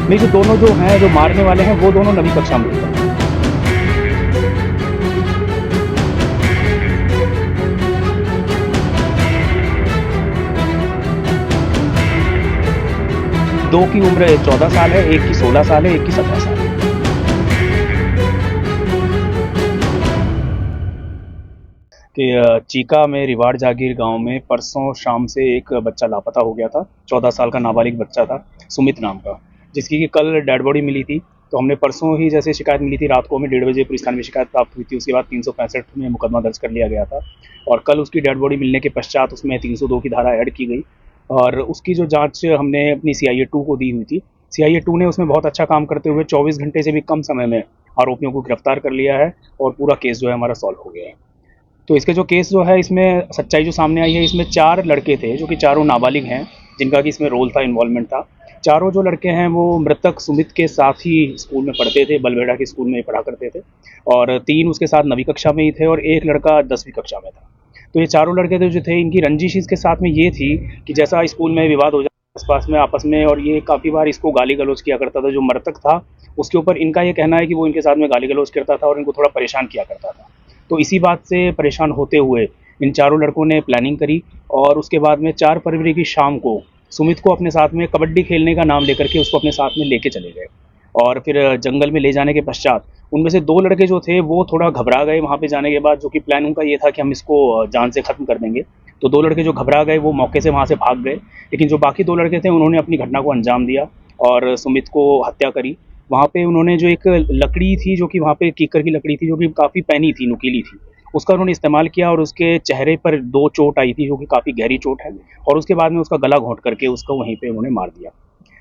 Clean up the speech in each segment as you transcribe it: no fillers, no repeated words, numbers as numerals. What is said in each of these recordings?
नहीं, जो दोनों जो हैं, जो मारने वाले हैं, वो दोनों नवीं कक्षा में हैं। 2 की उम्र 14 साल है, एक की 16 साल है, एक की 17 साल है। कि चीका में रिवाड़ जागीर गांव में परसों शाम से एक बच्चा लापता हो गया था। 14 साल का नाबालिग बच्चा था, सुमित नाम का, जिसकी कि कल डेड बॉडी मिली थी। तो हमने परसों ही जैसे शिकायत मिली थी, रात को हमें 1:30 पुलिस थाने में शिकायत प्राप्त हुई थी। उसके बाद 365 में मुकदमा दर्ज कर लिया गया था और कल उसकी डेड बॉडी मिलने के पश्चात उसमें 302 की धारा ऐड की गई और उसकी जो जांच हमने अपनी CIA 2 को दी हुई थी। CIA 2 ने उसमें बहुत अच्छा काम करते हुए 24 घंटे से भी कम समय में आरोपियों को गिरफ्तार कर लिया है और पूरा केस जो है हमारा सॉल्व हो गया है। तो इसके जो केस जो है, इसमें सच्चाई जो सामने आई है, इसमें 4 लड़के थे जो कि चारों नाबालिग हैं, जिनका कि इसमें रोल था, इन्वॉल्वमेंट था। चारों जो लड़के हैं वो मृतक सुमित के साथ ही स्कूल में पढ़ते थे, बलबेड़ा के स्कूल में पढ़ा करते थे और 3 उसके साथ 9वीं कक्षा में ही थे और एक लड़का 10वीं कक्षा में था। तो ये चारों लड़के जो थे, इनकी रंजिश इसके साथ में ये थी कि जैसा स्कूल में विवाद हो जाए आसपास में आपस में, और ये काफ़ी बार इसको गाली गलौज किया करता था। जो मृतक था उसके ऊपर इनका ये कहना है कि वो इनके साथ में गाली गलौज करता था और इनको थोड़ा परेशान किया करता था। तो इसी बात से परेशान होते हुए इन चारों लड़कों ने प्लानिंग करी और उसके बाद में 4 फरवरी की शाम को सुमित को अपने साथ में कबड्डी खेलने का नाम लेकर के उसको अपने साथ में लेके चले गए और फिर जंगल में ले जाने के पश्चात उनमें से 2 लड़के जो थे वो थोड़ा घबरा गए वहाँ पे जाने के बाद, जो कि प्लान उनका ये था कि हम इसको जान से ख़त्म कर देंगे। तो 2 लड़के जो घबरा गए वो मौके से वहाँ से भाग गए, लेकिन जो बाकी 2 लड़के थे उन्होंने अपनी घटना को अंजाम दिया और सुमित को हत्या करी। वहाँ पे उन्होंने जो एक लकड़ी थी, जो कि वहाँ पे कीकर की लकड़ी थी, जो कि काफ़ी पैनी थी, नुकीली थी, उसका उन्होंने इस्तेमाल किया और उसके चेहरे पर 2 चोट आई थी, जो कि काफ़ी गहरी चोट है, और उसके बाद में उसका गला घोंट करके उसको वहीं पे उन्होंने मार दिया।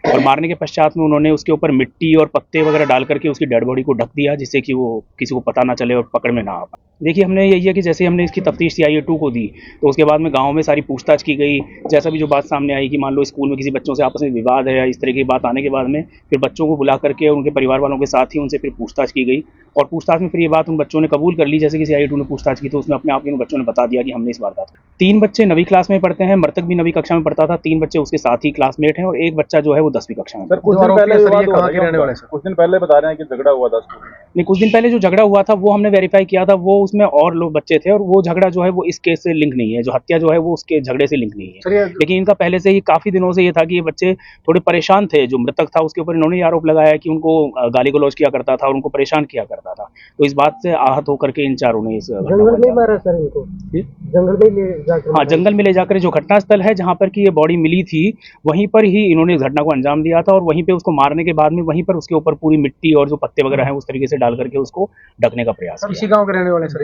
और मारने के पश्चात में उन्होंने उसके ऊपर मिट्टी और पत्ते वगैरह डाल करके उसकी डेड बॉडी को ढक दिया, जिससे कि वो किसी को पता ना चले और पकड़ में ना आ पाए। देखिए, हमने यही है कि जैसे हमने इसकी तफ्तीश CIA 2 को दी, तो उसके बाद में गांव में सारी पूछताछ की गई। जैसा भी जो बात सामने आई कि मान लो स्कूल में किसी बच्चों से आपस में विवाद है या इस तरह की बात आने के बाद में फिर बच्चों को बुला करके उनके परिवार वालों के साथ ही उनसे फिर पूछताछ की गई और पूछताछ में फिर ये बात उन बच्चों ने कबूल कर ली। जैसे कि CIA 2 ने पूछताछ की तो उसमें अपने आप ही उन बच्चों ने बता दिया कि हमने इस वारदात को। 3 बच्चे 9वीं क्लास में पढ़ते हैं, मृतक भी 9वीं कक्षा में पढ़ता था, 3 बच्चे उसके साथ ही क्लासमेट हैं और एक बच्चा जो है वो 10वीं कक्षा में। सर कुछ दिन पहले विवाद हुआ था, कुछ दिन पहले बता रहे हैं कि झगड़ा हुआ था स्कूल में। नहीं, कुछ दिन पहले जो झगड़ा हुआ था वो हमने वेरीफाई किया था, वो उसमें और लोग बच्चे थे और वो झगड़ा जो है वो इस केस से लिंक नहीं है। जो हत्या जो है वो उसके झगड़े से लिंक नहीं है, लेकिन इनका पहले से ही काफ़ी दिनों से ये था कि ये बच्चे थोड़े परेशान थे। जो मृतक था उसके ऊपर इन्होंने आरोप लगाया कि उनको गाली गलौज किया करता था और उनको परेशान किया करता था। तो इस बात से आहत होकर के इन चारों ने इस जंगल में मारा सर इनको, जंगल में ले जाकर, हाँ, जंगल में ले जाकर जो घटना स्थल है जहाँ पर की ये बॉडी मिली थी, वहीं पर ही इन्होंने इस घटना को अंजाम दिया था और वहीं पे उसको मारने के बाद में वहीं पर उसके ऊपर पूरी मिट्टी और जो पत्ते वगैरह हैं उस तरीके से डाल करके उसको ढकने का प्रयास किया। इसी गांव के रहने वाले सर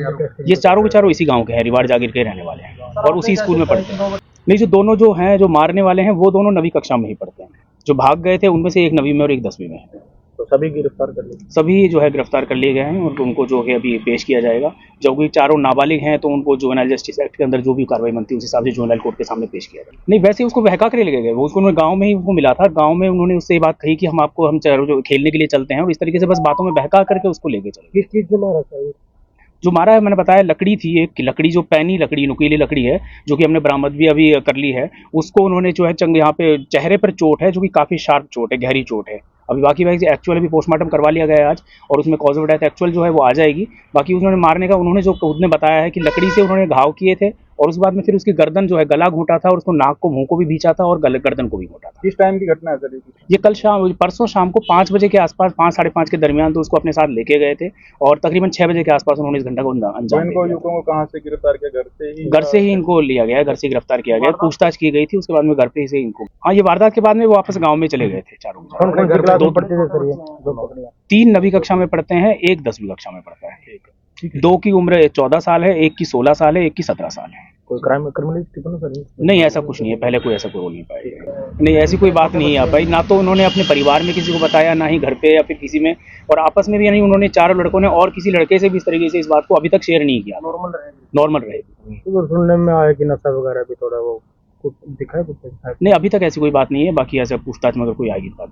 ये चारों के चारों इसी गांव के हैं, रिवाड़ जागीर के रहने वाले हैं और उसी स्कूल में पढ़ते हैं। नहीं, जो दोनों जो हैं, जो मारने वाले हैं, वो दोनों 9वीं कक्षा में ही पढ़ते हैं। जो भाग गए थे उनमें से एक 9वीं में और एक 10वीं में है। तो सभी गिरफ्तार कर लिए, सभी जो है गिरफ्तार कर लिए गए हैं और उनको जो है अभी पेश किया जाएगा। जो भी चारों नाबालिग हैं तो उनको जुवेनाइल जस्टिस एक्ट के अंदर जो भी कार्रवाई बनती है उस हिसाब से जुवेनाइल कोर्ट के सामने पेश किया जाएगा। नहीं, वैसे उसको बहका कर ले गए, वो उसको गाँव में ही वो मिला था। गाँव में उन्होंने उससे ये बात कही कि हम चारों जो खेलने के लिए चलते हैं, और इस तरीके से बस बातों में बहका करके उसको लेके चले। किस चीज से मारा था? जो मारा है, मैंने बताया, लकड़ी थी, एक लकड़ी जो पैनी लकड़ी, नुकीली लकड़ी है, जो कि हमने बरामद भी अभी कर ली है। उसको उन्होंने जो है यहाँ पे चेहरे पर चोट है, जो कि काफ़ी शार्प चोट है, गहरी चोट है। अभी बाकी भाई एक्चुअल अभी पोस्टमार्टम करवा लिया गया है आज और उसमें कॉज ऑफ डेथ एक्चुअल जो है वो आ जाएगी। बाकी उन्होंने मारने का उन्होंने जो खुद ने बताया है कि लकड़ी से उन्होंने घाव किए थे और उसके बाद में फिर उसकी गर्दन जो है, गला घोंटा था और उसको नाक को, मुंह को भी भींचा था और गर्दन को भी घोंटा था। किस टाइम की घटना है सर ये कल शाम, परसों शाम को 5 बजे के आसपास, 5 साढ़े 5 के दरमियान तो उसको अपने साथ लेके गए थे और तकरीबन 6 बजे के आसपास उन्होंने इस घटना को अंजाम दिया। युवकों को कहाँ से गिरफ्तार किया? घर से ही इनको लिया गया है, घर से गिरफ्तार किया गया, पूछताछ की गई थी, उसके बाद में घर पे से इनको, हाँ, ये वारदात के बाद में वो वापस गाँव में चले गए थे चारों। 3 9वीं कक्षा में पढ़ते हैं, एक 10वीं कक्षा में पढ़ता है। 2 की उम्र 14 साल है, एक की 16 साल है, एक की 17 साल है। कोई क्रिमिनल सर? नहीं, ऐसा कुछ नहीं है, पहले कोई ऐसा कोई रोल नहीं पाया। नहीं, ऐसी कोई बात नहीं है भाई, ना तो उन्होंने अपने परिवार में किसी को बताया, ना ही घर पे या फिर किसी में, और आपस में भी नहीं। उन्होंने चारों लड़कों ने और किसी लड़के से भी इस तरीके से इस बात को अभी तक शेयर नहीं किया। नॉर्मल रहे। तो सुनने में आया कि नशा वगैरह भी थोड़ा वो कुछ दिखाया, कुछ नहीं, अभी तक ऐसी कोई बात नहीं है। बाकी ऐसा पूछताछ में अगर कोई आएगी बात